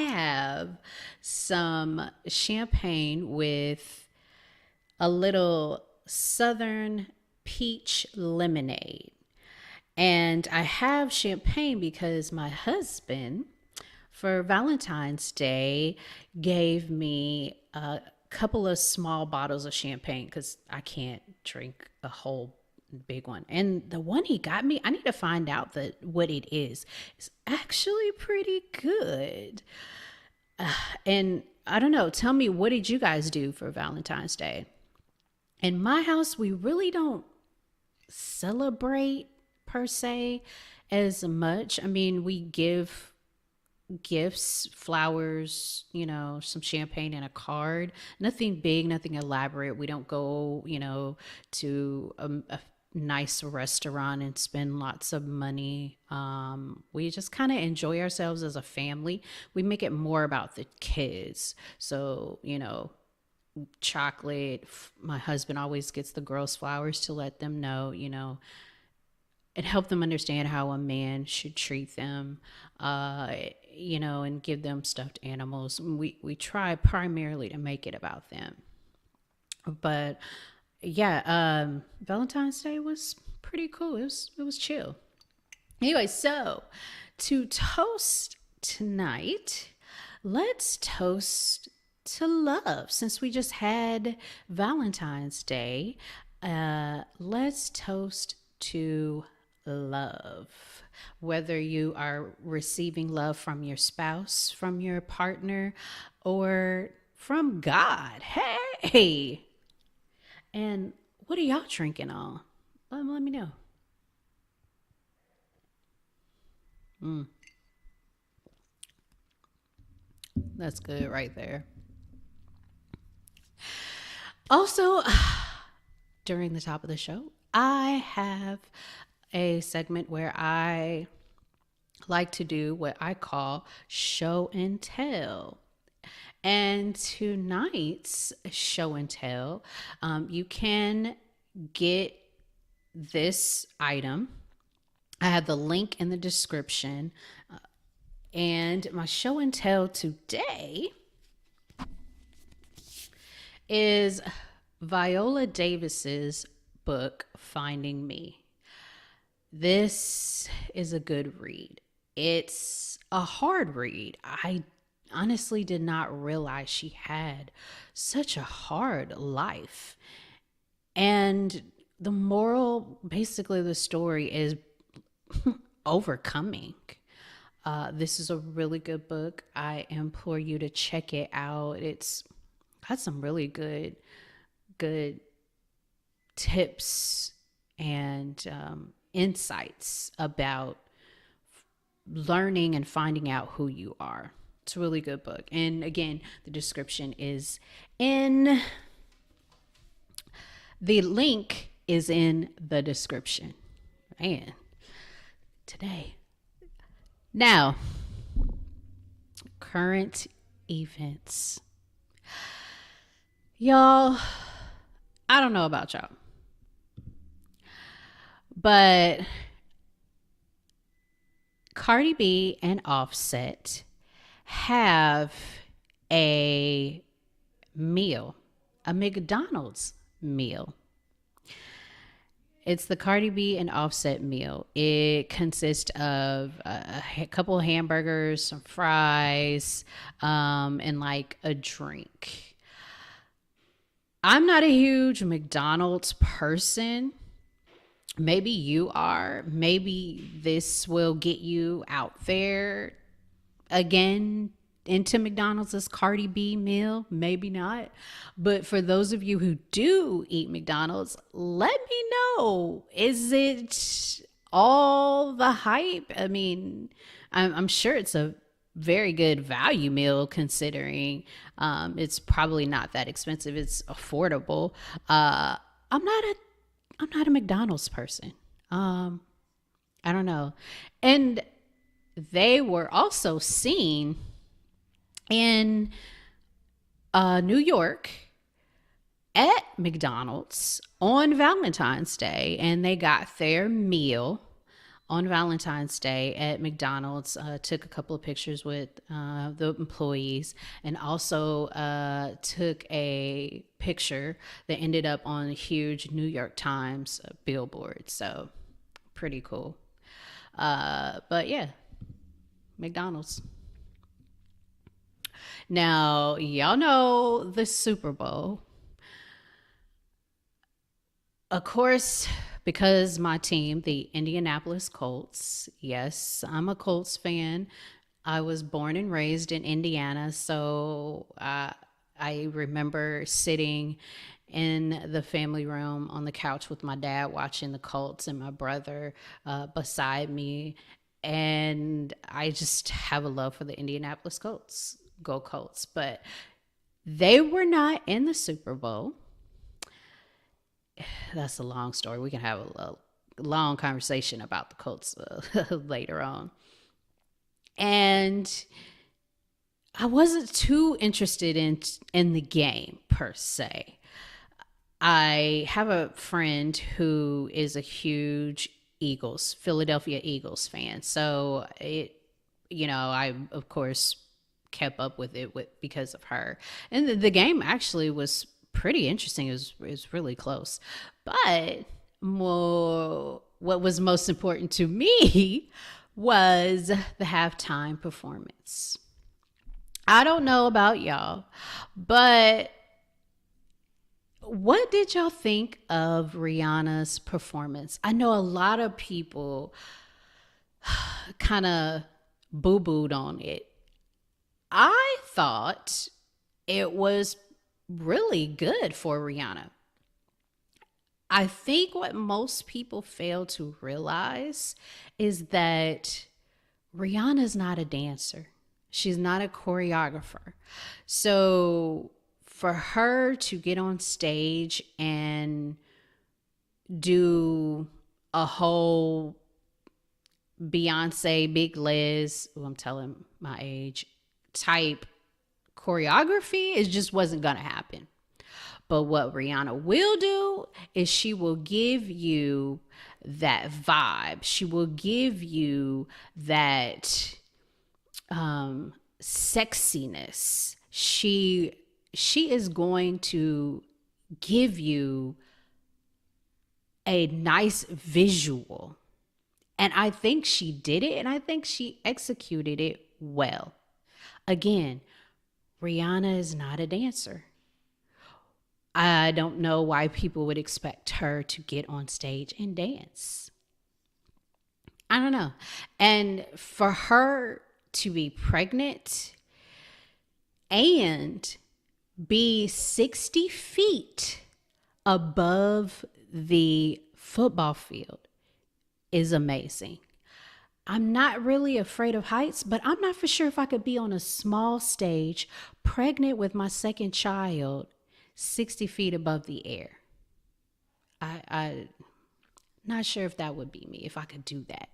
have some champagne with a little southern peach lemonade. And I have champagne because my husband, for Valentine's Day, gave me a couple of small bottles of champagne because I can't drink a whole big one. And the one he got me, I need to find out what it is. It's actually pretty good. And I don't know, tell me, what did you guys do for Valentine's Day? In my house, we really don't celebrate per se as much. I mean, we give gifts, flowers, some champagne and a card. Nothing big, nothing elaborate. We don't go, to a nice restaurant and spend lots of money. We just kind of enjoy ourselves as a family. We make it more about the kids. So, chocolate. My husband always gets the girls flowers to let them know, and help them understand how a man should treat them, and give them stuffed animals. We try primarily to make it about them. But yeah, Valentine's Day was pretty cool. It was chill. Anyway, so to toast tonight, let's toast to love. Since we just had Valentine's Day, let's toast to love. Whether you are receiving love from your spouse, from your partner, or from God. Hey! And what are y'all drinking on? Let me know. That's good right there. Also, during the top of the show, I have a segment where I like to do what I call show and tell. And tonight's show and tell, you can get this item. I have the link in the description. And my show and tell today is Viola Davis's book, Finding Me. This is a good read. It's a hard read. I honestly did not realize she had such a hard life. And the moral, basically, the story is overcoming. This is a really good book. I implore you to check it out. It's got some really good tips and insights about learning and finding out who you are. It's a really good book. And again, the description is the link is in the description. Man, today. Now, current events. Y'all, I don't know about y'all, but Cardi B and Offset have a meal, a McDonald's meal. It's the Cardi B and Offset meal. It consists of a couple of hamburgers, some fries, and like a drink. I'm not a huge McDonald's person. Maybe you are. Maybe this will get you out there again into McDonald's Cardi B meal. Maybe not. But for those of you who do eat McDonald's, let me know. Is it all the hype? I mean, I'm sure it's a very good value meal considering it's probably not that expensive. It's affordable. I'm not a McDonald's person. I don't know. And they were also seen in New York at McDonald's on Valentine's Day, and they got their meal on Valentine's Day at McDonald's. Took a couple of pictures with the employees, and also took a picture that ended up on a huge New York Times billboard. So pretty cool. But yeah, McDonald's. Now, y'all know the Super Bowl. Of course, because my team, the Indianapolis Colts, yes, I'm a Colts fan. I was born and raised in Indiana, so I remember sitting in the family room on the couch with my dad watching the Colts and my brother beside me. And I just have a love for the Indianapolis Colts. Go Colts. But they were not in the Super Bowl. That's a long story. We can have a long conversation about the Colts later on. And I wasn't too interested in the game per se. I have a friend who is a huge Philadelphia Eagles fan. So I of course kept up with it because of her. And the game actually was pretty interesting. It was really close. But what was most important to me was the halftime performance. I don't know about y'all, but what did y'all think of Rihanna's performance? I know a lot of people kind of boo-booed on it. I thought it was really good for Rihanna. I think what most people fail to realize is that Rihanna's not a dancer. She's not a choreographer. So for her to get on stage and do a whole Beyonce, Big Liz, I'm telling my age, type choreography, it just wasn't going to happen. But what Rihanna will do is she will give you that vibe. She will give you that sexiness. She is going to give you a nice visual. And I think she did it, and I think she executed it well. Again, Rihanna is not a dancer. I don't know why people would expect her to get on stage and dance. I don't know. And for her to be pregnant and be 60 feet above the football field is amazing. I'm not really afraid of heights, but I'm not for sure if I could be on a small stage, pregnant with my second child, 60 feet above the air. I not sure if that would be me, if I could do that.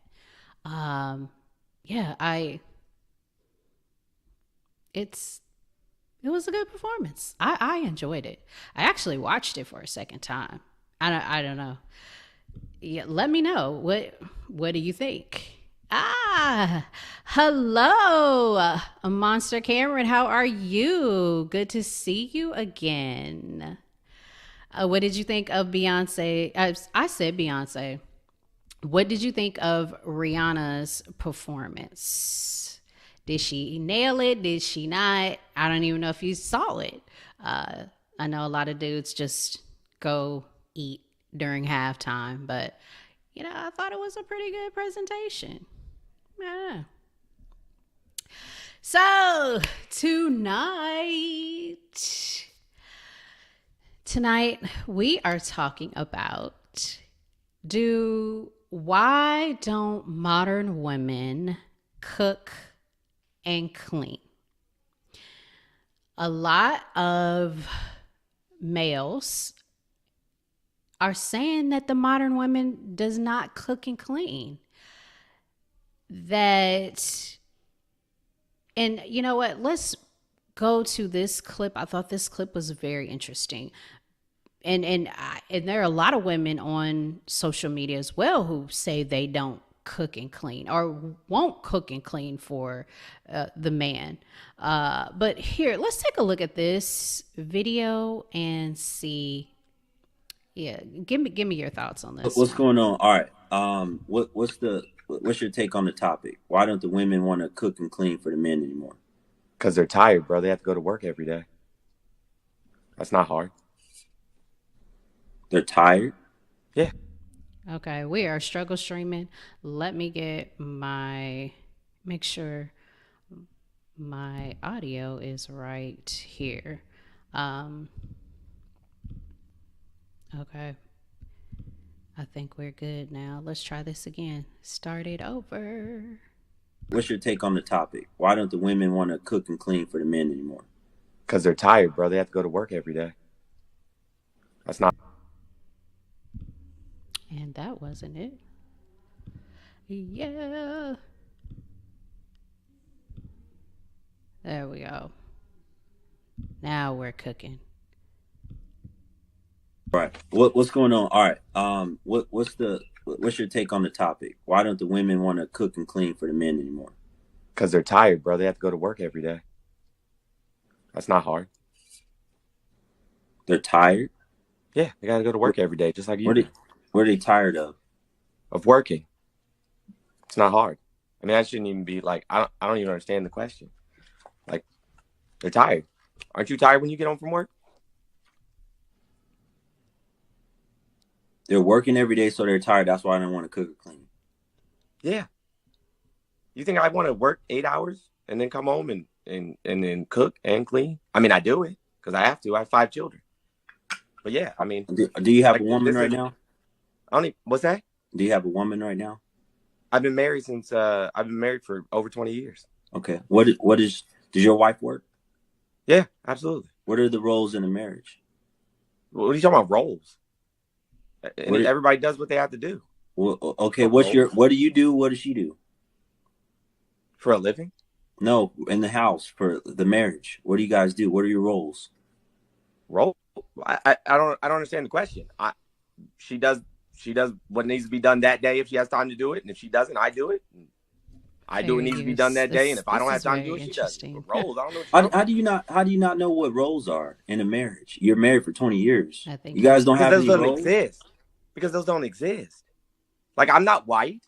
It was a good performance. I enjoyed it. I actually watched it for a second time. I don't know. Yeah, let me know. What do you think? Hello, Monster Cameron. How are you? Good to see you again. What did you think of Beyonce? I said Beyonce. What did you think of Rihanna's performance? Did she nail it? Did she not? I don't even know if you saw it. I know a lot of dudes just go eat during halftime, but I thought it was a pretty good presentation. Yeah. So tonight we are talking about why don't modern women cook and clean? A lot of males are saying that the modern woman does not cook and clean. And you know what? Let's go to this clip. I thought this clip was very interesting. And there are a lot of women on social media as well who say they don't cook and clean or won't cook and clean for the man. But here, let's take a look at this video and see. Yeah, give me your thoughts on this What's one. going on? All right. What's your take on the topic? Why don't the women want to cook and clean for the men anymore? Because they're tired, bro. They have to go to work every day. That's not hard. They're tired. Yeah. Okay, we are struggle streaming. Let me make sure my audio is right here. Um, okay, I think we're good now. Let's try this again. Start it over. What's your take on the topic? Why don't the women want to cook and clean for the men anymore? Because they're tired, bro. They have to go to work every day. That's not. And that wasn't it. Yeah. There we go. Now we're cooking. All right. What's going on? All right. What's your take on the topic? Why don't the women want to cook and clean for the men anymore? Because they're tired, bro. They have to go to work every day. That's not hard. They're tired. Yeah, they got to go to work every day, just like you. What are they tired of? Of working. It's not hard. I mean, that shouldn't even be like. I don't even understand the question. Like, they're tired. Aren't you tired when you get home from work? They're working every day, so they're tired. That's why I don't want to cook or clean. Yeah. You think I want to work 8 hours and then come home and then cook and clean? I mean, I do it because I have to. I have 5 children. But yeah, I mean, do you have a woman right now? What's that? Do you have a woman right now? I've been married for over 20 years. Okay. Does your wife work? Yeah, absolutely. What are the roles in a marriage? What are you talking about, roles? Everybody does what they have to do. Well, okay. What do you do? What does she do? For a living? No, in the house for the marriage. What do you guys do? What are your roles? Role? I don't understand the question. She does what needs to be done that day if she has time to do it, and if she doesn't, I do it. I do what needs to be done that day, and if I don't have time to do it, she does. But roles, I don't know. How do you not know what roles are in a marriage? You're married for 20 years. I think you guys don't have those any don't roles? exist. Because those don't exist. Like, I'm not white.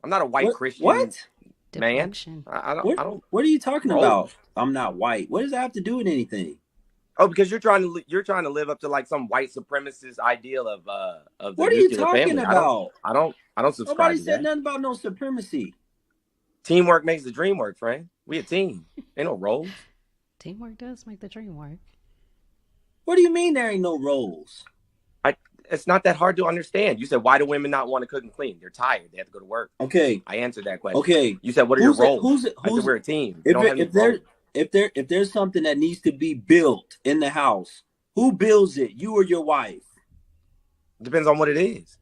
I'm not a white Christian man. I don't. What are you talking about? I'm not white. What does that have to do with anything? Oh, because you're trying to live up to like some white supremacist ideal of the what are you talking family. about? I don't subscribe. Nobody to said that. nothing about no supremacy. Teamwork makes the dream work, friend. We a team. Ain't no roles. Teamwork does make the dream work. What do you mean there ain't no roles? It's not that hard to understand. You said, why do women not want to cook and clean? They're tired. They have to go to work. Okay. I answered that question. Okay. You said, what are your roles? I said, we're a team. If there's something that needs to be built in the house, who builds it? You or your wife? Depends on what it is.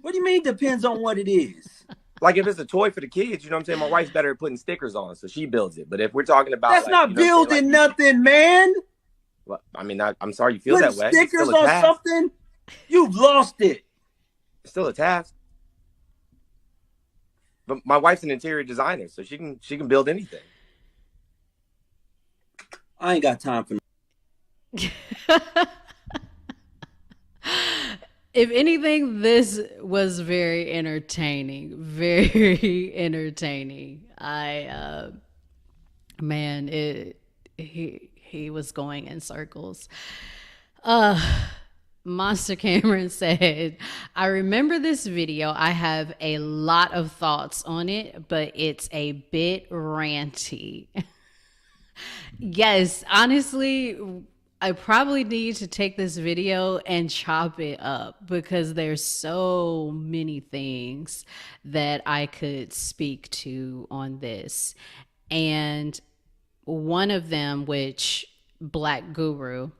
What do you mean depends on what it is? Like if it's a toy for the kids, you know what I'm saying? My wife's better at putting stickers on, so she builds it. But if we're talking about that's not building nothing, man. Well, I mean, I'm sorry you feel that way. Stickers on something? You've lost it. It's still a task. But my wife's an interior designer, so she can build anything. I ain't got time for. If anything, this was very entertaining. Very entertaining. He was going in circles. Monster Cameron said, I remember this video. I have a lot of thoughts on it, but it's a bit ranty. Yes, honestly, I probably need to take this video and chop it up because there's so many things that I could speak to on this. And one of them, which Black Guru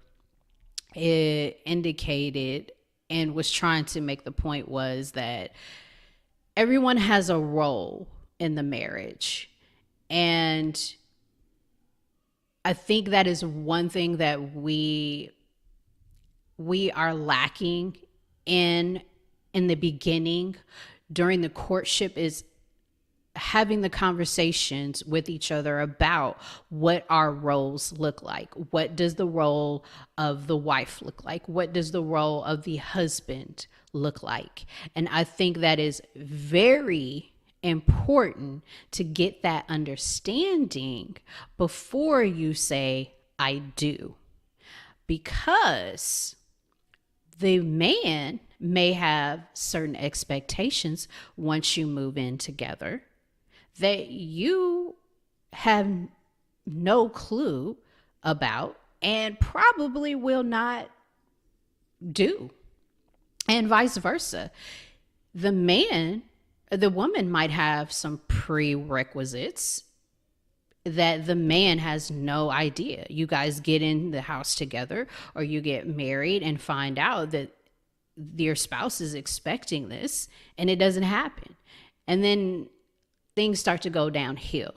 indicated and was trying to make the point, was that everyone has a role in the marriage. And I think that is one thing that we are lacking in in the beginning during the courtship is having the conversations with each other about what our roles look like. What does the role of the wife look like? What does the role of the husband look like? And I think that is very important to get that understanding before you say, I do. Because the man may have certain expectations once you move in together that you have no clue about and probably will not do. And vice versa. The woman might have some prerequisites that the man has no idea. You guys get in the house together or you get married and find out that your spouse is expecting this and it doesn't happen. And then things start to go downhill.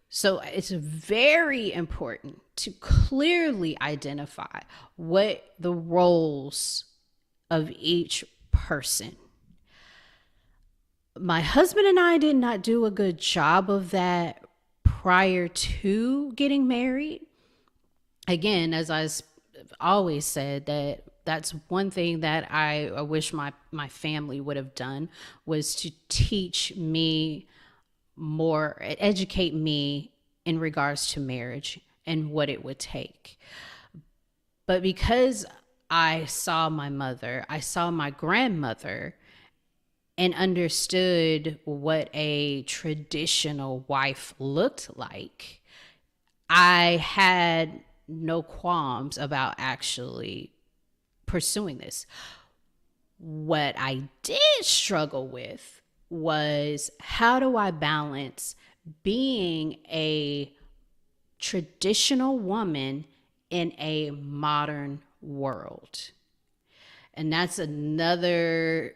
So it's very important to clearly identify what the roles of each person. My husband and I did not do a good job of that prior to getting married. Again, as I always said, that's one thing that I wish my family would have done, was to teach me more, educate me in regards to marriage and what it would take. But because I saw my mother, I saw my grandmother, and understood what a traditional wife looked like, I had no qualms about actually pursuing this. What I did struggle with was, how do I balance being a traditional woman in a modern world? And that's another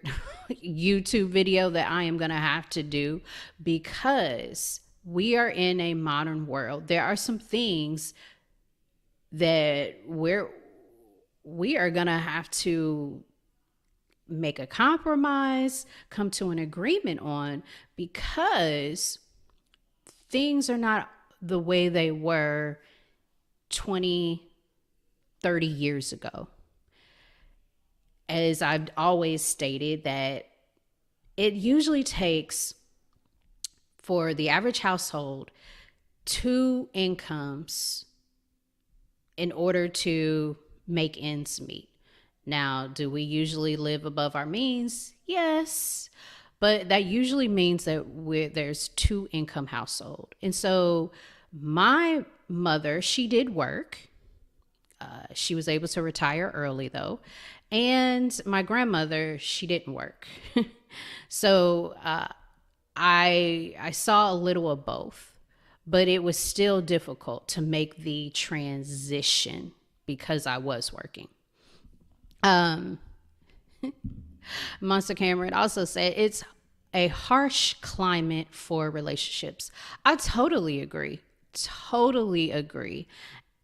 YouTube video that I am going to have to do, because we are in a modern world. There are some things that we are going to have to make a compromise, come to an agreement on, because things are not the way they were 20, 30 years ago. As I've always stated, that it usually takes, for the average household, 2 incomes in order to make ends meet. Now, do we usually live above our means? Yes. But that usually means that there's 2 income household. And so my mother, she did work. She was able to retire early though. And my grandmother, she didn't work. So I saw a little of both, but it was still difficult to make the transition because I was working. Monster Cameron also said it's a harsh climate for relationships. I totally agree. Totally agree.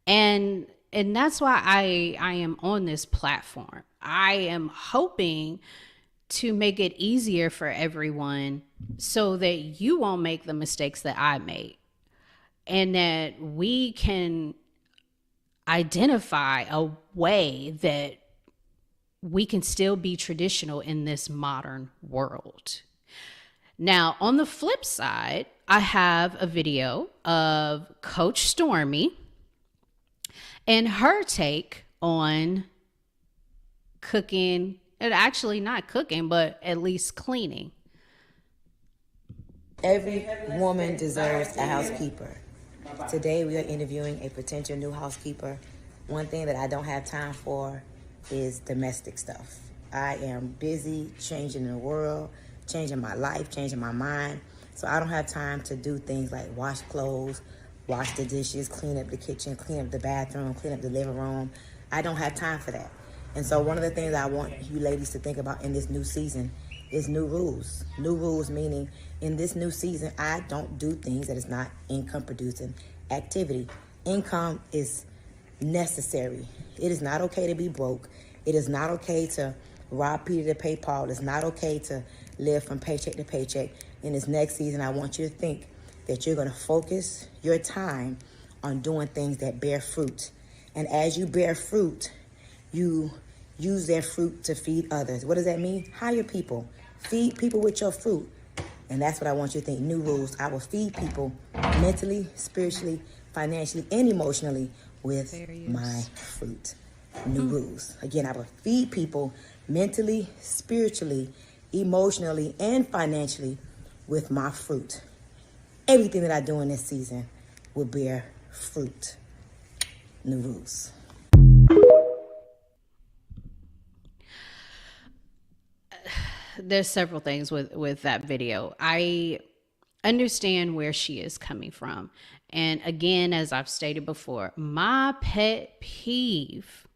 And that's why I am on this platform. I am hoping to make it easier for everyone so that you won't make the mistakes that I made, and that we can identify a way that we can still be traditional in this modern world. Now, on the flip side, I have a video of Coach Stormy and her take on cooking, and actually not cooking, but at least cleaning. Every woman deserves a housekeeper. Today we are interviewing a potential new housekeeper. One thing that I don't have time for is domestic stuff. I am busy changing the world, changing my life, changing my mind. So I don't have time to do things like wash clothes, wash the dishes, clean up the kitchen, clean up the bathroom, clean up the living room. I don't have time for that. And so one of the things I want you ladies to think about in this new season is new rules. New rules meaning, in this new season, I don't do things that is not income producing activity. Income is necessary. It is not okay to be broke. It is not okay to Rob Peter to pay Paul. It's not okay to live from paycheck to paycheck. In this next season, I want you to think that you're going to focus your time on doing things that bear fruit. And as you bear fruit, you use their fruit to feed others. What does that mean? Hire people. Feed people with your fruit. And that's what I want you to think. New rules. I will feed people mentally, spiritually, financially, and emotionally with my fruit. New rules. Again, I will feed people mentally, spiritually, emotionally, and financially with my fruit. Everything that I do in this season will bear fruit. New rules. There's several things with that video. I understand where she is coming from. And again, as I've stated before, my pet peeve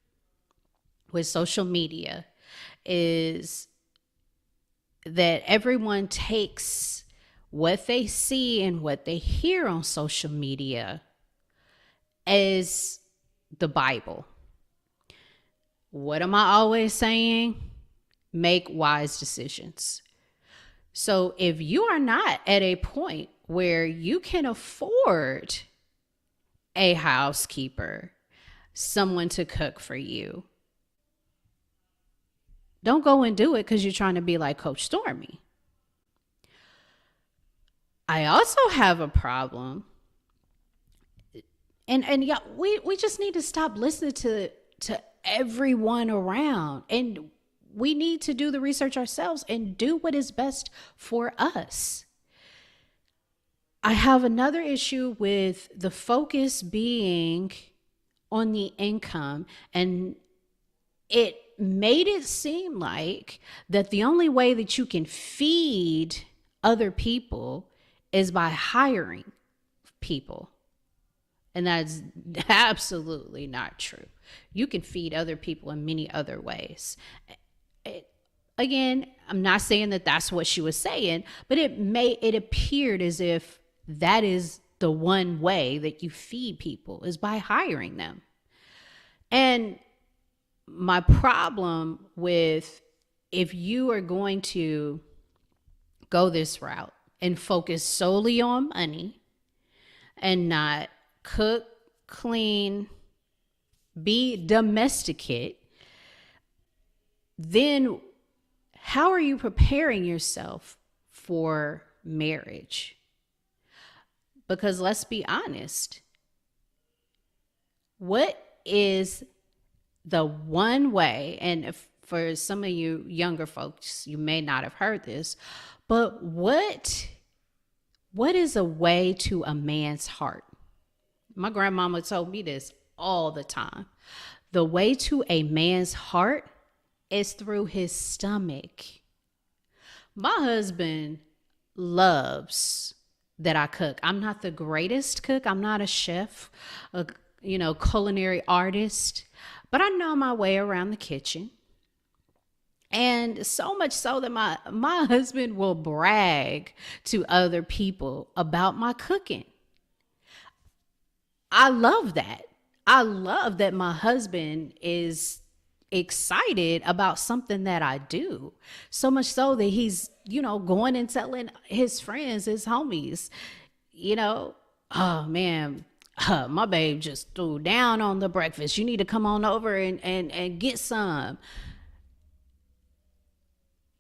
with social media is that everyone takes what they see and what they hear on social media as the Bible. What am I always saying? Make wise decisions. So if you are not at a point where you can afford a housekeeper, someone to cook for you, don't go and do it because you're trying to be like Coach Stormy. I also have a problem. And yeah, we just need to stop listening to everyone around, and we need to do the research ourselves and do what is best for us. I have another issue with the focus being on the income, and it made it seem like that the only way that you can feed other people is by hiring people. And that's absolutely not true. You can feed other people in many other ways. Again, I'm not saying that that's what she was saying, but it appeared as if that is the one way that you feed people is by hiring them. And my problem with, if you are going to go this route and focus solely on money and not cook, clean, be domesticate, then how are you preparing yourself for marriage? Because let's be honest, what is the one way, and if, for some of you younger folks, you may not have heard this, but what is a way to a man's heart? My grandmama told me this all the time. The way to a man's heart is through his stomach. My husband loves that I cook. I'm not the greatest cook. I'm not a chef, a culinary artist, but I know my way around the kitchen. And so much so that my husband will brag to other people about my cooking. I love that. I love that my husband is excited about something that I do. So much so that he's, going and telling his friends, his homies, oh man, my babe just threw down on the breakfast. You need to come on over and get some.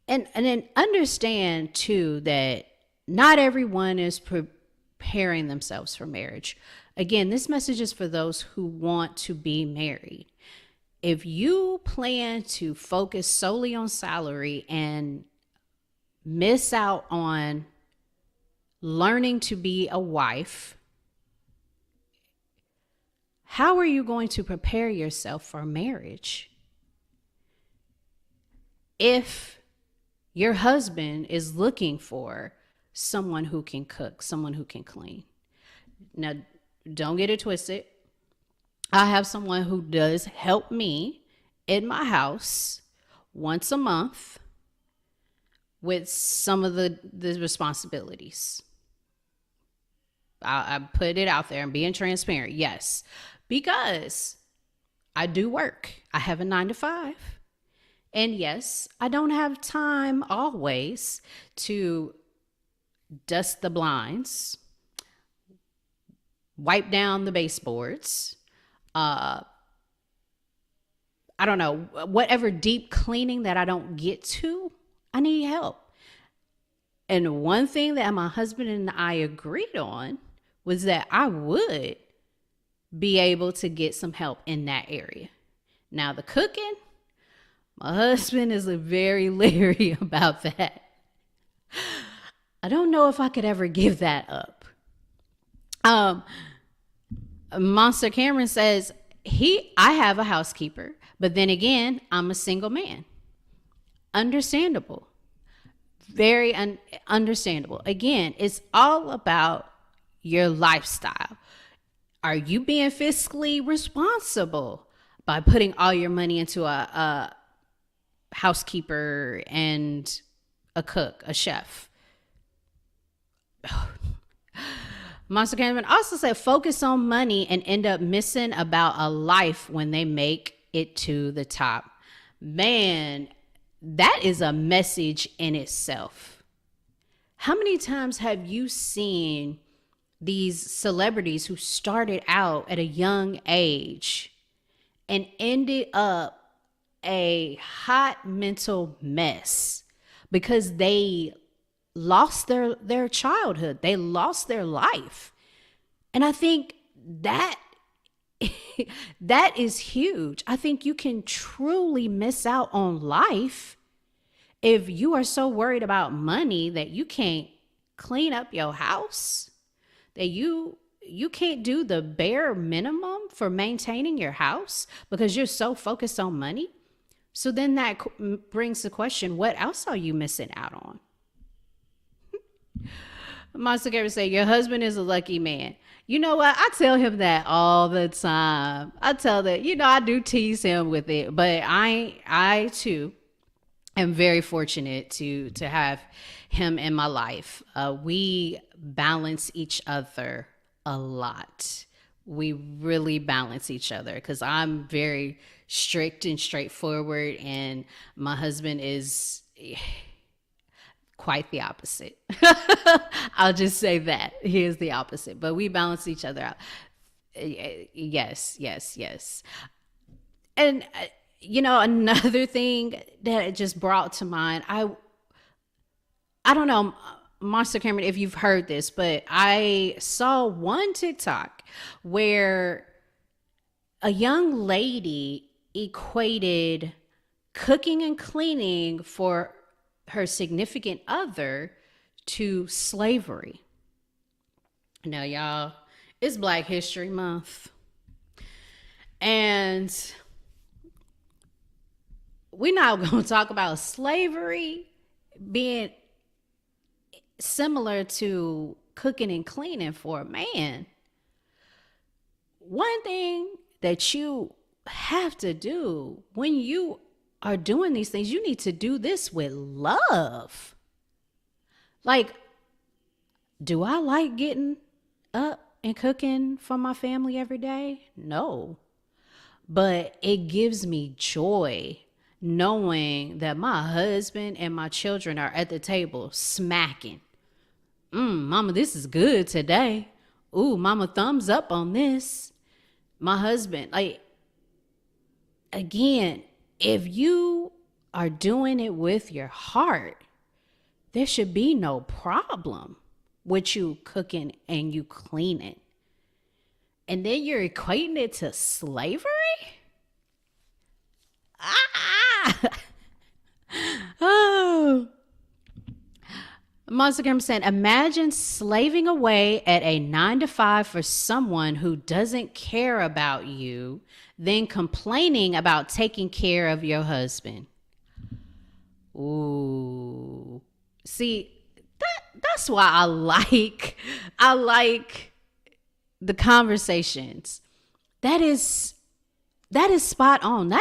And then understand too that not everyone is preparing themselves for marriage. Again, this message is for those who want to be married. If you plan to focus solely on salary and miss out on learning to be a wife, how are you going to prepare yourself for marriage? If your husband is looking for someone who can cook, someone who can clean. Now, don't get it twisted. I have someone who does help me in my house once a month with some of the responsibilities. I put it out there and being transparent. Yes, because I do work. I have a 9 to 5. And yes, I don't have time always to dust the blinds, wipe down the baseboards, I don't know, whatever deep cleaning that I don't get to, I need help. And one thing that my husband and I agreed on was that I would be able to get some help in that area. Now, the cooking, my husband is very leery about that. I don't know if I could ever give that up. Monster Cameron says, I have a housekeeper, but then again, I'm a single man. Understandable. Very understandable. Again, it's all about your lifestyle. Are you being fiscally responsible by putting all your money into a housekeeper and a cook, a chef? Monster Cameron also said, focus on money and end up missing about a life when they make it to the top. Man, that is a message in itself. How many times have you seen these celebrities who started out at a young age and ended up a hot mental mess because they lost their childhood, they lost their life? And I think that that is huge. I think you can truly miss out on life if you are so worried about money that you can't clean up your house, that you can't do the bare minimum for maintaining your house because you're so focused on money. So then that brings the question, what else are you missing out on? Monster Gamer say, your husband is a lucky man. You know what? I tell him that all the time. I tell that, I do tease him with it, but I too am very fortunate to have him in my life. We balance each other a lot. We really balance each other because I'm very strict and straightforward, and my husband is quite the opposite. I'll just say that he is the opposite, but we balance each other out. Yes. And another thing that it just brought to mind, I don't know, Monster Cameron, if you've heard this, but I saw one TikTok where a young lady equated cooking and cleaning for her significant other to slavery. Now, y'all, it's Black History Month, and we're not going to talk about slavery being similar to cooking and cleaning for a man. One thing that you have to do when you are doing these things, you need to do this with love. Like, do I like getting up and cooking for my family every day? No. But it gives me joy knowing that my husband and my children are at the table smacking. Mama, this is good today. Ooh, mama, thumbs up on this. My husband, again, if you are doing it with your heart, there should be no problem with you cooking and you cleaning. And then you're equating it to slavery? Oh. Monster Gamer said, imagine slaving away at a 9-to-5 for someone who doesn't care about you, then complaining about taking care of your husband. Ooh. See, that's why I like the conversations. That is spot on.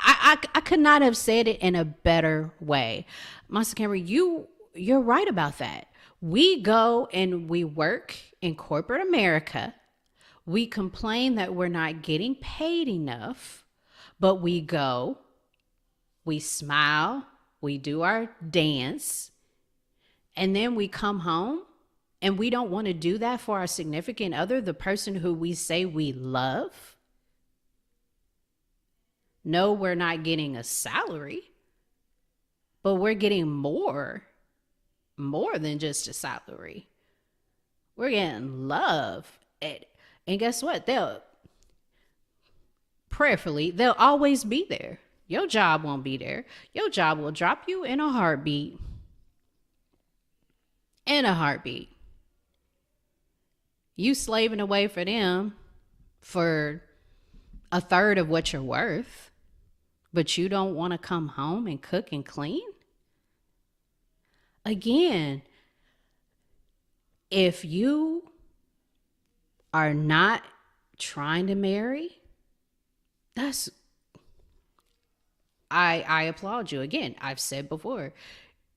I could not have said it in a better way. Monster Cameron, you're right about that. We go and we work in corporate America. We complain that we're not getting paid enough, but we go we smile, we do our dance, and then we come home and we don't want to do that for our significant other, the person who we say we love. No, we're not getting a salary, but we're getting more than just a salary. We're getting love. And guess what? They'll always be there. Your job won't be there. Your job will drop you in a heartbeat. In a heartbeat. You slaving away for them for a third of what you're worth, but you don't want to come home and cook and clean? Again, if you are not trying to marry, I applaud you. Again, I've said before,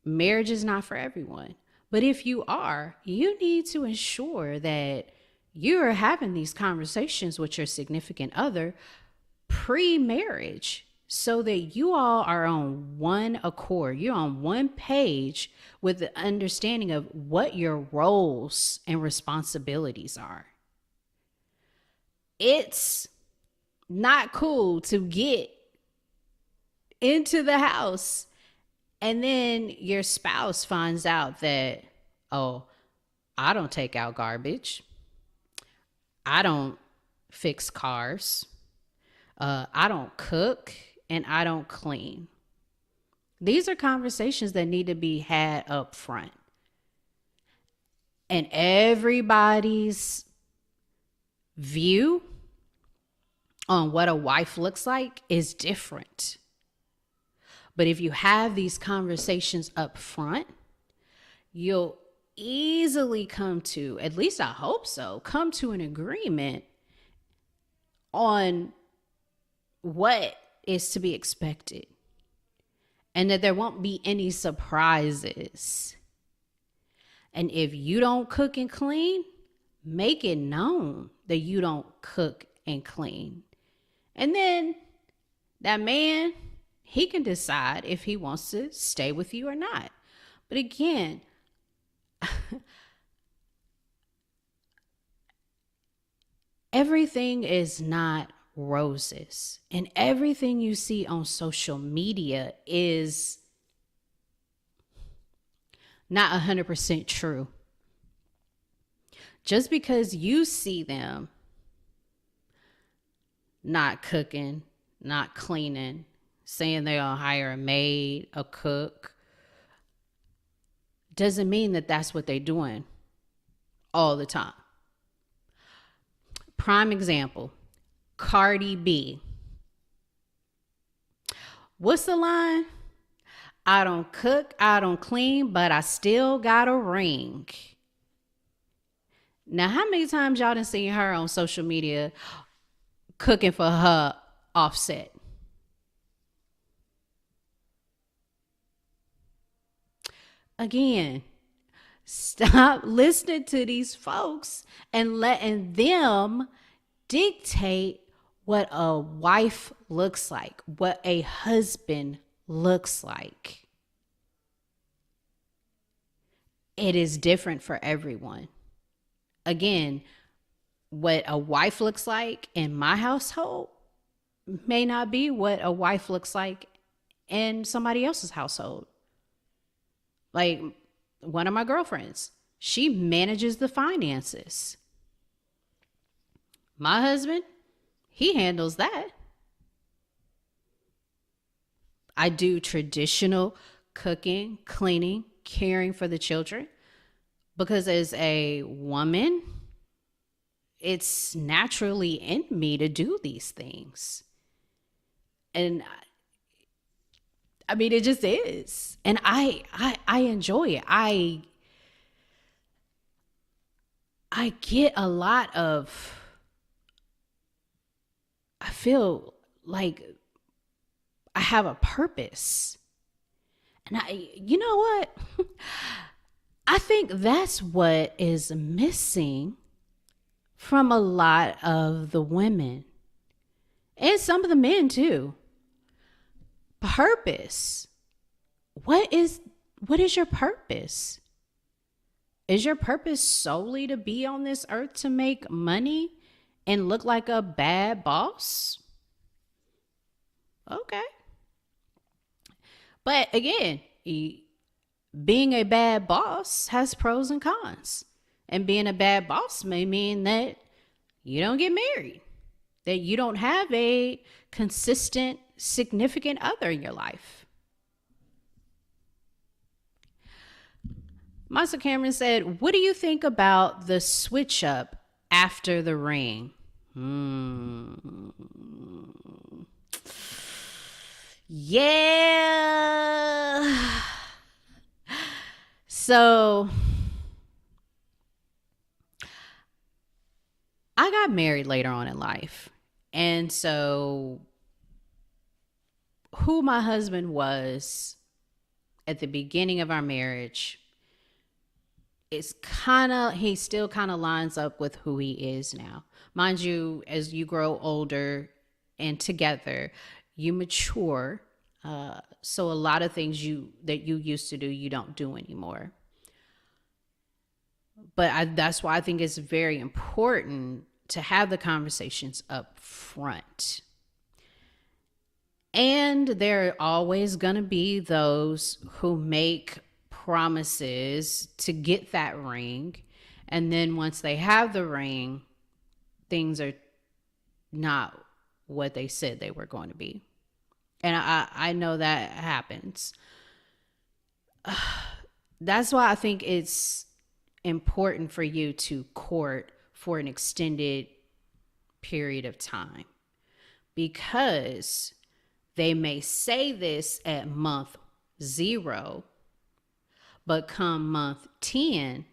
marriage is not for everyone. But if you are, you need to ensure that you're having these conversations with your significant other pre-marriage so that you all are on one accord. You're on one page with the understanding of what your roles and responsibilities are. It's not cool to get into the house and then your spouse finds out that, oh, I don't take out garbage. I don't fix cars. I don't cook and I don't clean. These are conversations that need to be had up front. And everybody's view on what a wife looks like is different. But if you have these conversations up front, you'll easily come to, at least I hope so, come to an agreement on what is to be expected. And that there won't be any surprises. And if you don't cook and clean, make it known that you don't cook and clean. And then that man, he can decide if he wants to stay with you or not. But again, everything is not roses. And everything you see on social media is not 100% true. Just because you see them not cooking, not cleaning, saying they'll hire a maid, a cook, doesn't mean that that's what they're doing all the time. Prime example, Cardi B. What's the line? I don't cook, I don't clean, but I still got a ring. Now, how many times y'all done seen her on social media cooking for her offset? Again, stop listening to these folks and letting them dictate what a wife looks like, what a husband looks like. It is different for everyone. Again, what a wife looks like in my household may not be what a wife looks like in somebody else's household. Like one of my girlfriends, she manages the finances. My husband, he handles that. I do traditional cooking, cleaning, caring for the children, because as a woman, it's naturally in me to do these things. And I mean, it just is. And I enjoy it. I get a lot of, I feel like I have a purpose. And you know what? I think that's what is missing from a lot of the women and some of the men too. Purpose. What is your purpose? Is your purpose solely to be on this earth to make money and look like a bad boss? Okay. But again, being a bad boss has pros and cons. And being a bad boss may mean that you don't get married, that you don't have a consistent, significant other in your life. Monster Cameron said, what do you think about the switch up after the ring? Yeah. So I got married later on in life. And so who my husband was at the beginning of our marriage is he still kind of lines up with who he is now. Mind you, as you grow older and together, you mature. So a lot of things that you used to do, you don't do anymore. But that's why I think it's very important to have the conversations up front. And there are always going to be those who make promises to get that ring. And then once they have the ring, things are not what they said they were going to be. And I know that happens. That's why I think it's important for you to court for an extended period of time, because they may say this at month 0, but come month 10,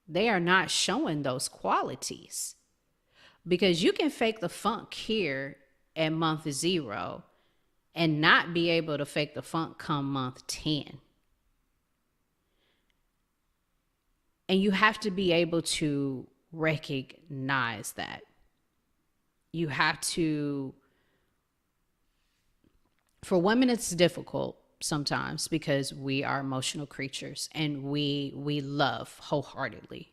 they are not showing those qualities. Because you can fake the funk here at month 0 and not be able to fake the funk come month 10. And you have to be able to recognize that. You have to, for women, it's difficult sometimes because we are emotional creatures and we love wholeheartedly.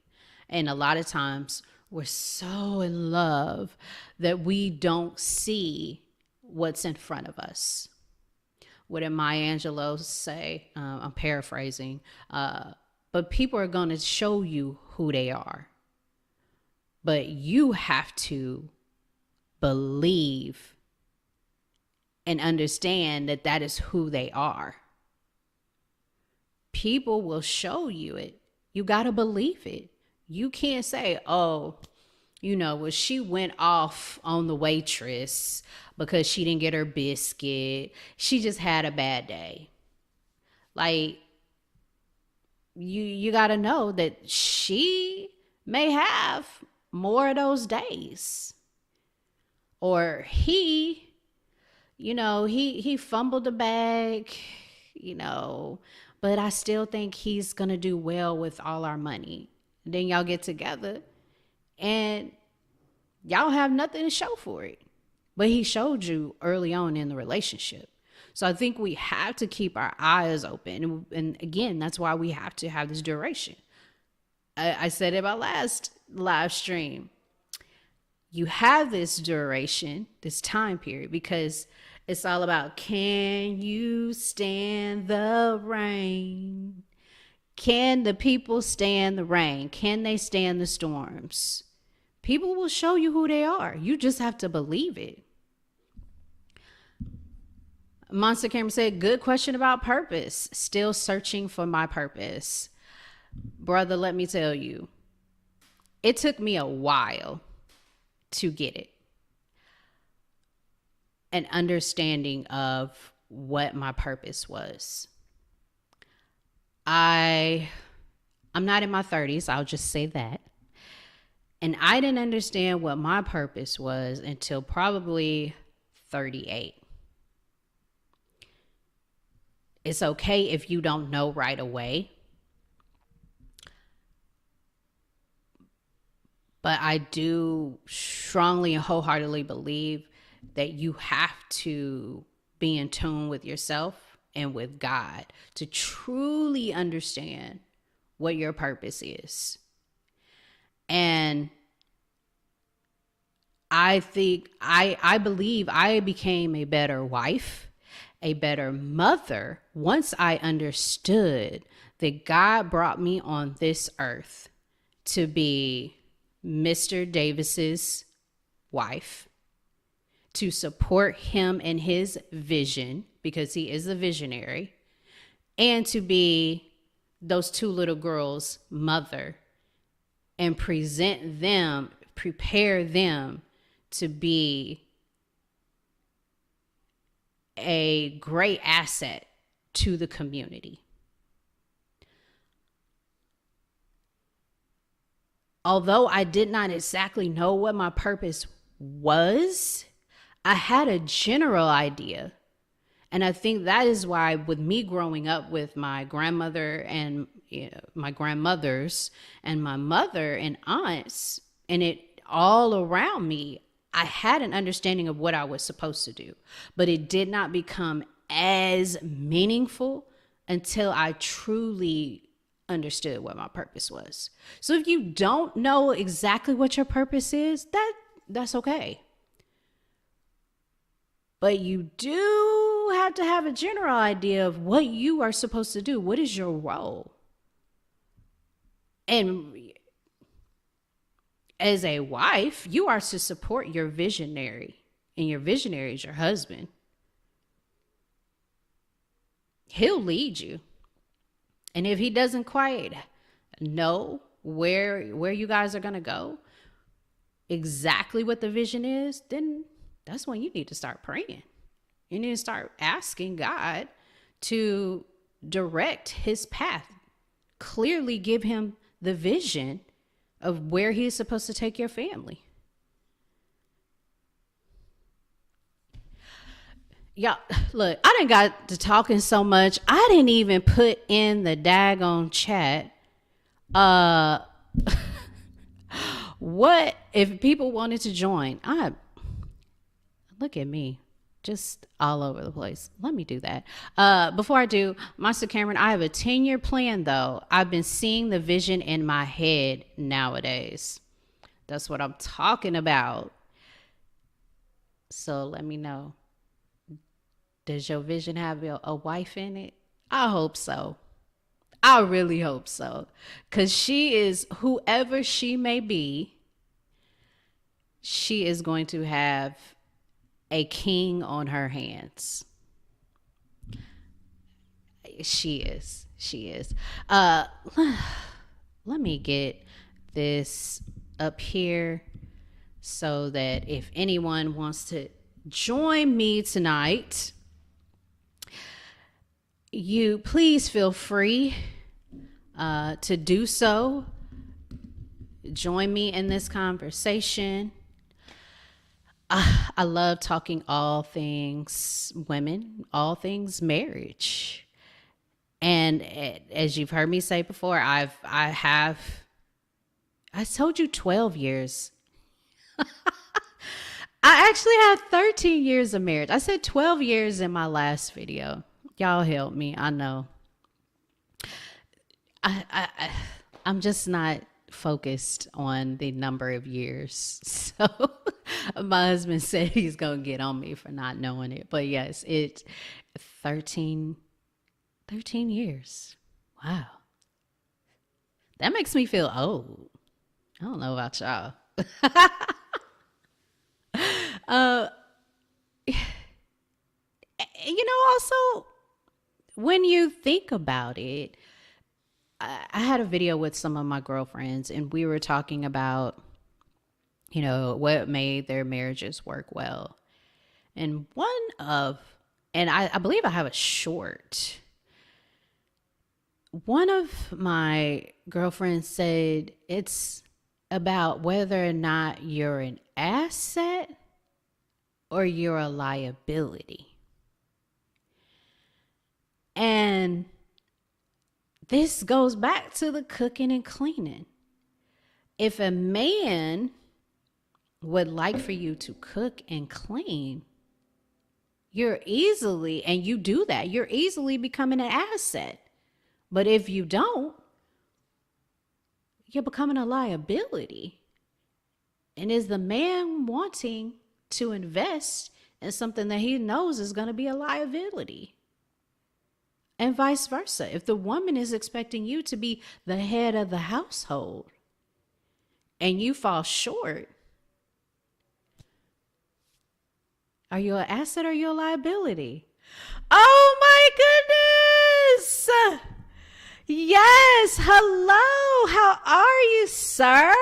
And a lot of times we're so in love that we don't see what's in front of us. What did Maya Angelou say? I'm paraphrasing. But people are going to show you who they are. But you have to believe and understand that that is who they are. People will show you it. You got to believe it. You can't say, oh, well, she went off on the waitress because she didn't get her biscuit. She just had a bad day. Like, you got to know that she may have more of those days. Or he fumbled the bag, but I still think he's going to do well with all our money. Then y'all get together and y'all have nothing to show for it. But he showed you early on in the relationship. So I think we have to keep our eyes open. And again, that's why we have to have this duration. I said it about last live stream. You have this duration, this time period, because it's all about, can you stand the rain? Can the people stand the rain? Can they stand the storms? People will show you who they are. You just have to believe it. Monster Cameron said, good question about purpose. Still searching for my purpose. Brother, let me tell you, it took me a while to get it. An understanding of what my purpose was. I'm not in my 30s, I'll just say that. And I didn't understand what my purpose was until probably 38. It's okay if you don't know right away. But I do strongly and wholeheartedly believe that you have to be in tune with yourself and with God to truly understand what your purpose is. And I believe I became a better wife, a better mother, once I understood that God brought me on this earth to be Mr. Davis's wife, to support him in his vision, because he is a visionary, and to be those two little girls' mother and prepare them to be a great asset to the community. Although I did not exactly know what my purpose was, I had a general idea. And I think that is why, with me growing up with my grandmother and my grandmothers and my mother and aunts, and it all around me, I had an understanding of what I was supposed to do. But it did not become as meaningful until I truly understood what my purpose was. So if you don't know exactly what your purpose is, that's okay. But you do have to have a general idea of what you are supposed to do. What is your role? And as a wife, you are to support your visionary, and your visionary is your husband. He'll lead you. And if he doesn't quite know where you guys are going to go, exactly what the vision is, then that's when you need to start praying. You need to start asking God to direct his path. Clearly give him the vision of where he's supposed to take your family. Y'all, look, I done got to talking so much, I didn't even put in the daggone chat. What if people wanted to join? Look at me, just all over the place. Let me do that. Before I do, Master Cameron, I have a 10-year plan, though. I've been seeing the vision in my head nowadays. That's what I'm talking about. So let me know. Does your vision have a wife in it? I hope so. I really hope so. Because she is, whoever she may be, she is going to have a king on her hands. She is. Let me get this up here so that if anyone wants to join me tonight, you please feel free to do so. Join me in this conversation. I love talking all things women, all things marriage. And as you've heard me say before, I told you 12 years. I actually have 13 years of marriage. I said 12 years in my last video. Y'all help me. I know. I'm just not focused on the number of years. So my husband said he's going to get on me for not knowing it. But yes, it's 13 years. Wow. That makes me feel old. I don't know about y'all. Also, when you think about it, I had a video with some of my girlfriends, and we were talking about, what made their marriages work well. And I believe I have a short. One of my girlfriends said it's about whether or not you're an asset or you're a liability. And this goes back to the cooking and cleaning. If a man would like for you to cook and clean, and you do that, you're easily becoming an asset. But if you don't, you're becoming a liability. And is the man wanting to invest in something that he knows is going to be a liability? And vice versa. If the woman is expecting you to be the head of the household and you fall short, are you an asset or are you a liability? Oh my goodness! Yes, hello. How are you, sir?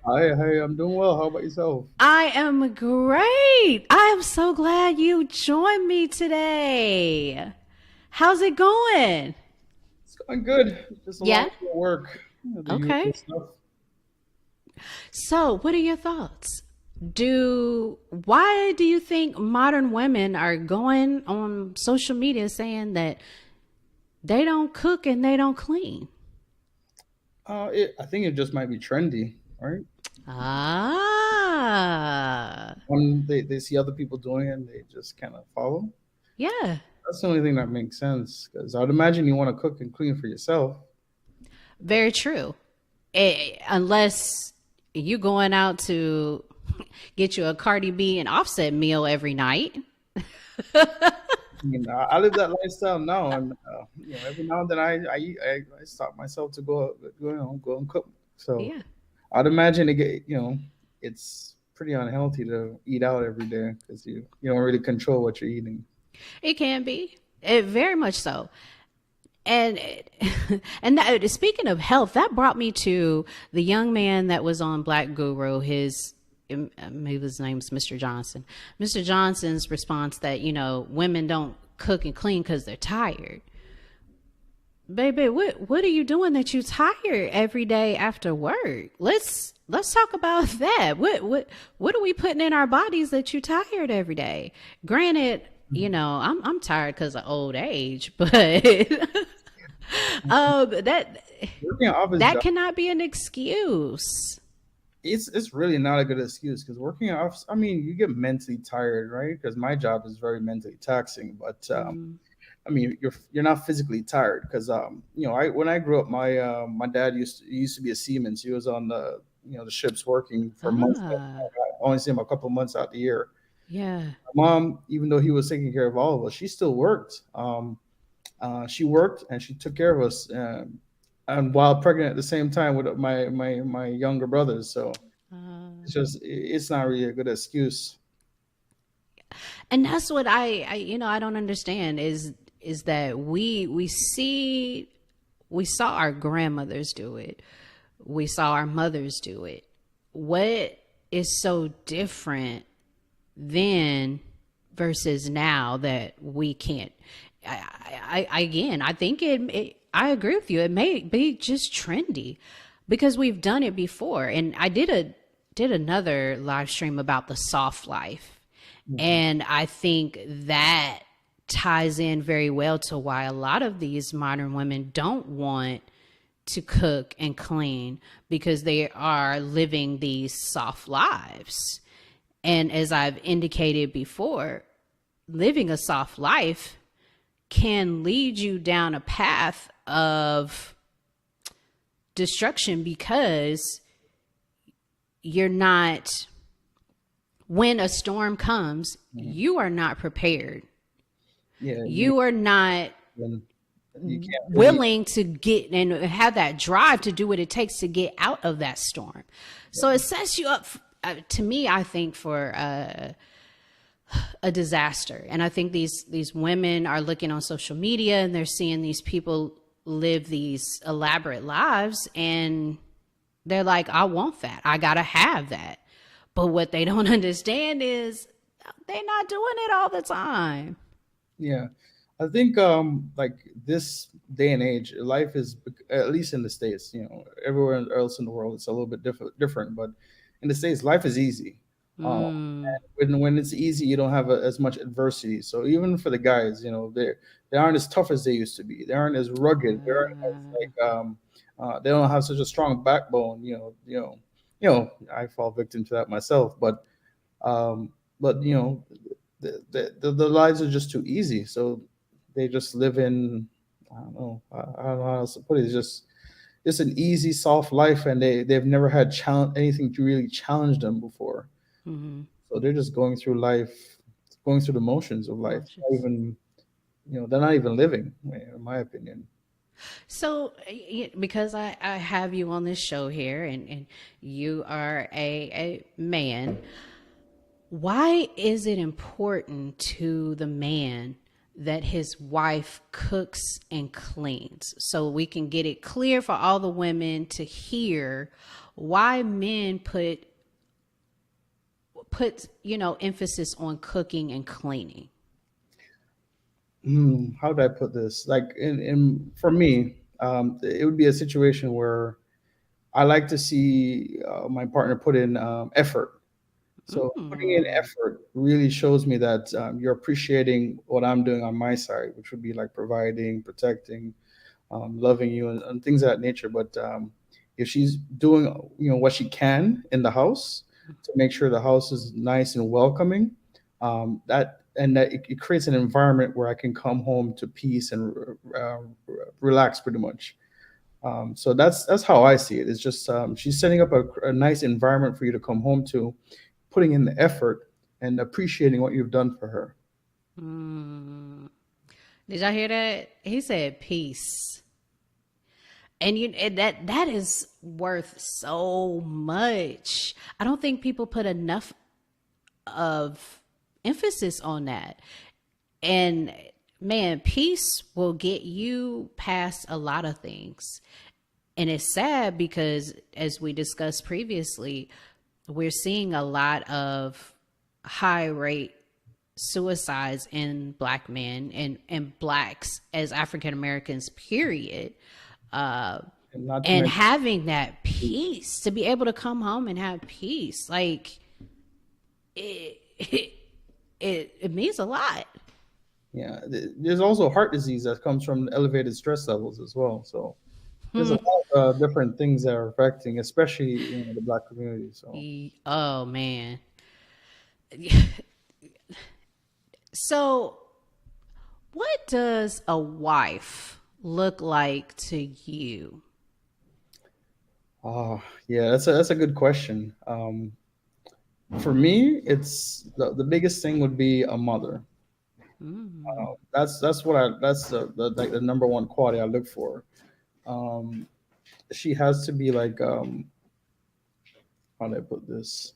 Hi, I'm doing well. How about yourself? I am great. I am so glad you joined me today. How's it going? It's going good. Just a Yeah? lot of work. The Okay. usual stuff. So, what are your thoughts? Why do you think modern women are going on social media saying that they don't cook and they don't clean? I think it just might be trendy, right? Ah, When they see other people doing it, and they just kind of follow. yeah, That's the only thing that makes sense. Because I would imagine you want to cook and clean for yourself. very true. Unless you going out to get you a Cardi B and Offset meal every night. I live that lifestyle now, and every now and then I stop myself to go and cook. So Yeah. I'd imagine it's pretty unhealthy to eat out every day because you don't really control what you're eating. It can be. It very much so. And speaking of health, that brought me to the young man that was on Black Guru. Maybe his name's Mr. Johnson. Mr. Johnson's response that women don't cook and clean because they're tired. Baby, what are you doing that you tired every day after work? Let's talk about that. What are we putting in our bodies that you tired every day? Granted, I'm tired because of old age, but Working an office that job, cannot be an excuse. it's really not a good excuse because working an office, I mean, you get mentally tired, right? Because my job is very mentally taxing, but I mean, you're not physically tired because when I grew up, my dad used to be a seaman. So he was on the ships working for months. I only see him a couple of months out the year. Yeah. My mom, even though he was taking care of all of us, she still worked. She worked and she took care of us, and while pregnant at the same time with my younger brothers. So it's not really a good excuse. And that's what I don't understand is that we saw our grandmothers do it. We saw our mothers do it. What is so different then versus now that we can't? I think I agree with you. It may be just trendy because we've done it before. And I did another live stream about the soft life. And I think that ties in very well to why a lot of these modern women don't want to cook and clean because they are living these soft lives. And as I've indicated before, living a soft life can lead you down a path of destruction because you're not, when a storm comes, you are not prepared. Yeah, You are not you can't really, willing to get and have that drive to do what it takes to get out of that storm. So it sets you up, to me, I think, for a disaster. And I think these women are looking on social media and they're seeing these people live these elaborate lives and they're like, I want that. I gotta have that. But what they don't understand is they're not doing it all the time. yeah. I think like this day and age, life is, at least in the States, everywhere else in the world it's a little bit different, but in the States life is easy. And when it's easy, you don't have as much adversity. So even for the guys, they aren't as tough as they used to be. They aren't as rugged. They aren't as like they don't have such a strong backbone. I fall victim to that myself. But the lives are just too easy. So they just live in, I don't know, I don't know how else to put it. It's just an easy, soft life, and they've never had anything to really challenge them before. Mm-hmm. So they're just going through life, going through the motions of life. Not Emotions. even, they're not even living, in my opinion. So, because I have you on this show here, and you are a man, why is it important to the man that his wife cooks and cleans? So we can get it clear for all the women to hear why men put emphasis on cooking and cleaning. How do I put this? Like in for me, it would be a situation where I like to see my partner put in effort. So putting in Mm. effort really shows me that you're appreciating what I'm doing on my side, which would be like providing, protecting, loving you, and things of that nature. But if she's doing, what she can in the house to make sure the house is nice and welcoming, that it creates an environment where I can come home to peace and relax pretty much. So that's how I see it. It's just she's setting up a nice environment for you to come home to, putting in the effort and appreciating what you've done for her. Mm. Did y'all hear that? He said peace. And that is worth so much. I don't think people put enough of emphasis on that. And man, peace will get you past a lot of things. And it's sad because, as we discussed previously, we're seeing a lot of high rate suicides in black men and blacks as African Americans, period. And not to And mention, having that peace, to be able to come home and have peace, like it, it, it means a lot. yeah, there's also heart disease that comes from elevated stress levels as well. So there's a lot of different things that are affecting, especially the black community. So Oh man. So, what does a wife look like to you? yeah, that's a good question. For me, it's the biggest thing would be a mother. Mm. That's like the number one quality I look for. Um, she has to be like, how do I put this?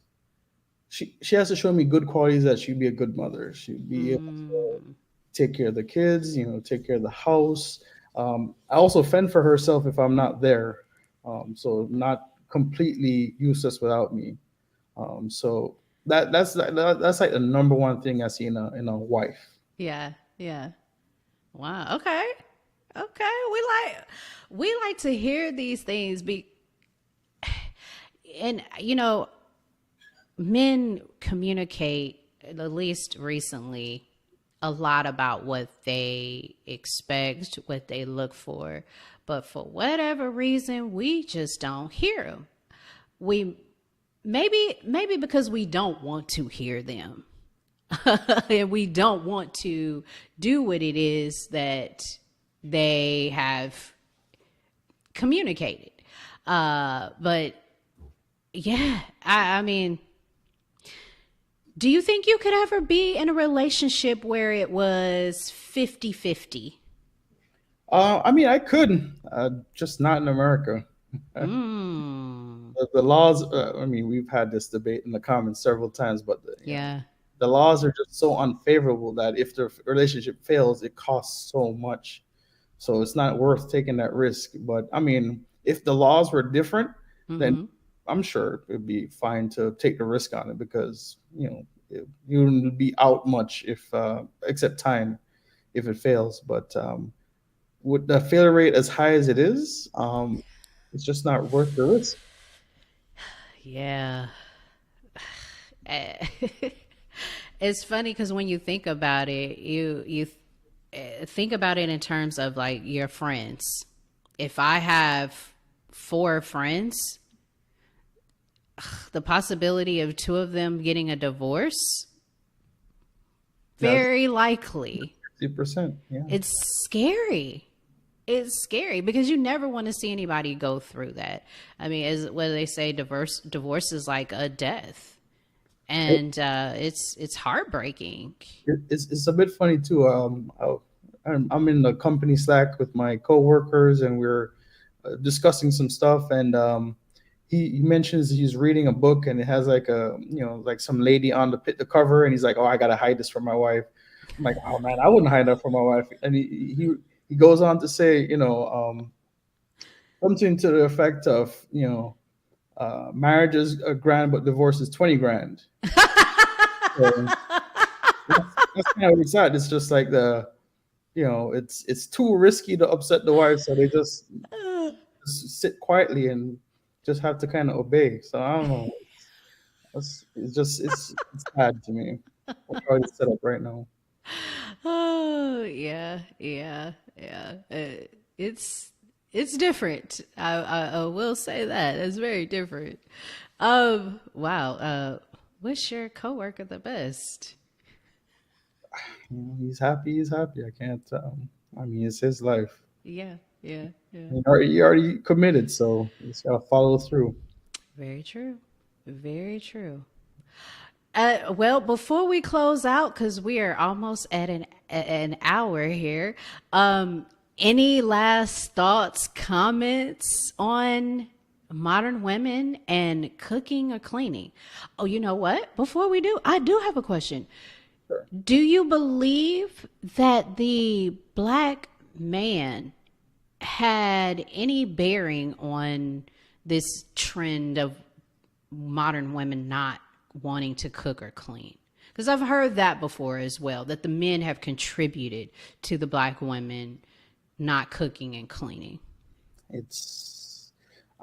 She has to show me good qualities that she'd be a good mother. She'd be able to Mm. take care of the kids, take care of the house. I also fend for herself if I'm not there, so not completely useless without me. So that's like the number one thing I see in a wife. Yeah, yeah. Wow. Okay. Okay. We like to hear these things and men communicate, at least recently, a lot about what they expect, what they look for, but for whatever reason, we just don't hear them. We maybe because we don't want to hear them, and we don't want to do what it is that they have communicated. But yeah, I mean, do you think you could ever be in a relationship where it was 50-50? I mean, I could, just not in America. Mm, The laws. I mean, we've had this debate in the comments several times, but yeah. the laws are just so unfavorable that if the relationship fails, it costs so much. So it's not worth taking that risk. But I mean, if the laws were different, then Mm-hmm. I'm sure it'd be fine to take the risk on it because you wouldn't be out much if except time if it fails. But with the failure rate as high as it is, it's just not worth the risk. Yeah. Eh, it's funny because when you think about it, you think about it in terms of like your friends. If I have four friends, the possibility of two of them getting a divorce That's Very likely. 50%. Yeah. It's scary. It's scary because you never want to see anybody go through that. I mean, as what do they say, divorce is like a death, It, and it's heartbreaking. it's a bit funny too. I'm in the company Slack with my coworkers, and we're discussing some stuff, and he mentions he's reading a book, and it has like a like some lady on the cover, and he's like, "Oh, I gotta hide this from my wife." I'm like, "Oh man, I wouldn't hide that from my wife." And he goes on to say, something to the effect of, marriage is a grand, but divorce is 20 grand. So that's kind of what it's at. It's just like it's too risky to upset the wife, so they just sit quietly and just have to kind of obey. So I don't know. It's sad to me. How it's set up right now. Oh yeah, yeah, yeah. It's different. I will say that it's very different. Wow. Wish your coworker the best. He's happy. He's happy. I can't. I mean, it's his life. Yeah, yeah, yeah. He already committed, so he's got to follow through. Very true. Very true. Well, before we close out, because we are almost at an hour here, any last thoughts, comments on modern women and cooking or cleaning? Oh, you know what? Before we do, I do have a question. Sure. Do you believe that the black man had any bearing on this trend of modern women not wanting to cook or clean? Because I've heard that before as well, that the men have contributed to the black women not cooking and cleaning.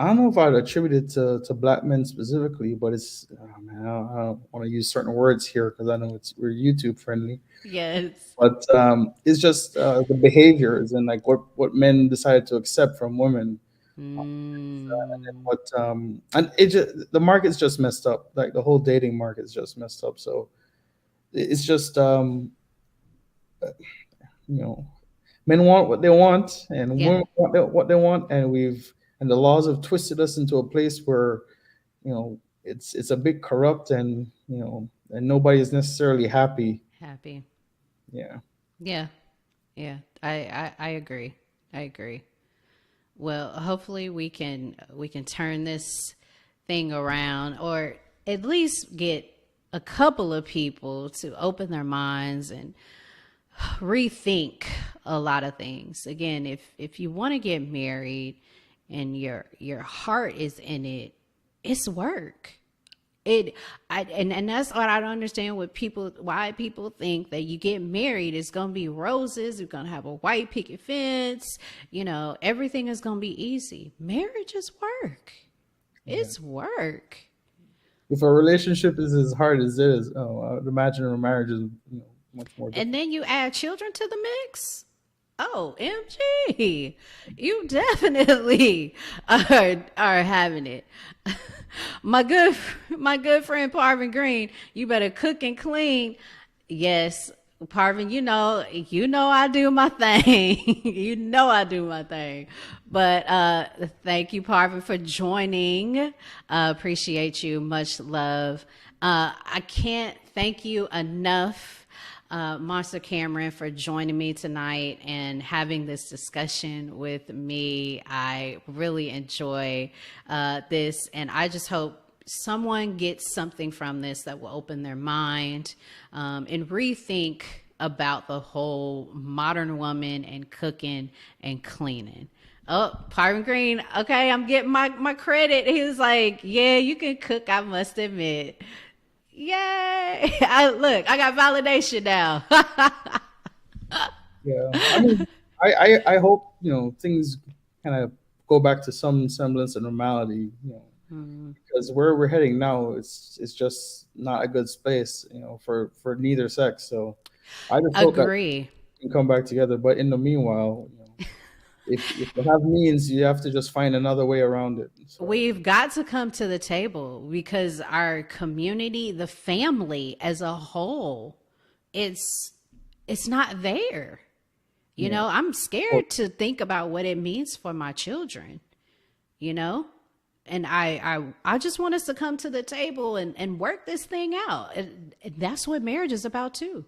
I don't know if I'd attribute it to black men specifically, but it's, oh man, I don't want to use certain words here because I know we're YouTube friendly. Yes. But it's just the behaviors and like what men decided to accept from women. And then and the market's just messed up. Like the whole dating market's just messed up. So it's just men want what they want, and women want what they want, and the laws have twisted us into a place where it's a bit corrupt, and and nobody is necessarily happy. Happy. Yeah. Yeah. Yeah. I agree. I agree. Well, hopefully we can turn this thing around, or at least get a couple of people to open their minds and rethink a lot of things. Again, if you want to get married and your heart is in it, it's work. And that's what I don't understand why people think that you get married, it's gonna be roses, you're gonna have a white picket fence, everything is gonna be easy. Marriage is work. It's work. If a relationship is as hard as it is, I'd imagine a marriage is much more difficult. And then you add children to the mix. Oh, MG, you definitely are having it. My good friend Parvin Green, you better cook and clean. Yes, Parvin, you know I do my thing. I do my thing. But thank you, Parvin, for joining. Appreciate you. Much love. I can't thank you enough, Monster Cameron, for joining me tonight and having this discussion with me. I really enjoy this, and I just hope someone gets something from this that will open their mind and rethink about the whole modern woman and cooking and cleaning. Oh, Parvin Green, okay, I'm getting my credit. He was like, yeah, you can cook, I must admit. Yay! I got validation now. Yeah, I mean, I hope things kind of go back to some semblance of normality. Because where we're heading now, it's just not a good space, for neither sex. So I just hope that we can come back together. But in the meanwhile, if you have means, you have to just find another way around it. So. We've got to come to the table because our community, the family as a whole, it's not there. You know, I'm scared to think about what it means for my children, you know? And I just want us to come to the table and work this thing out. And that's what marriage is about too.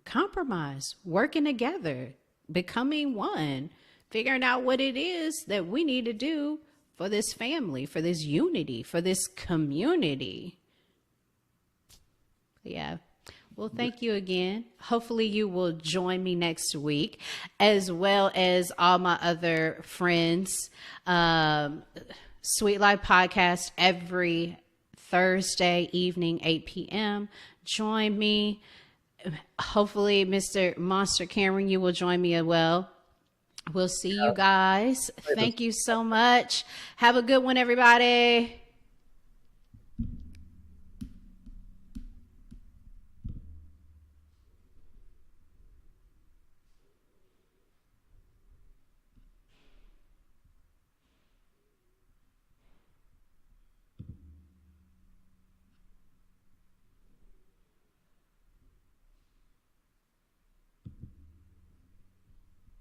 Compromise, working together, becoming one, figuring out what it is that we need to do for this family, for this unity, for this community. Yeah. Well, thank you again. Hopefully you will join me next week, as well as all my other friends. Sweet Life Podcast every Thursday evening, 8 p.m. Join me. Hopefully, Mr. Monster Cameron, you will join me as well. We'll see you guys. Thank you so much. Have a good one, everybody.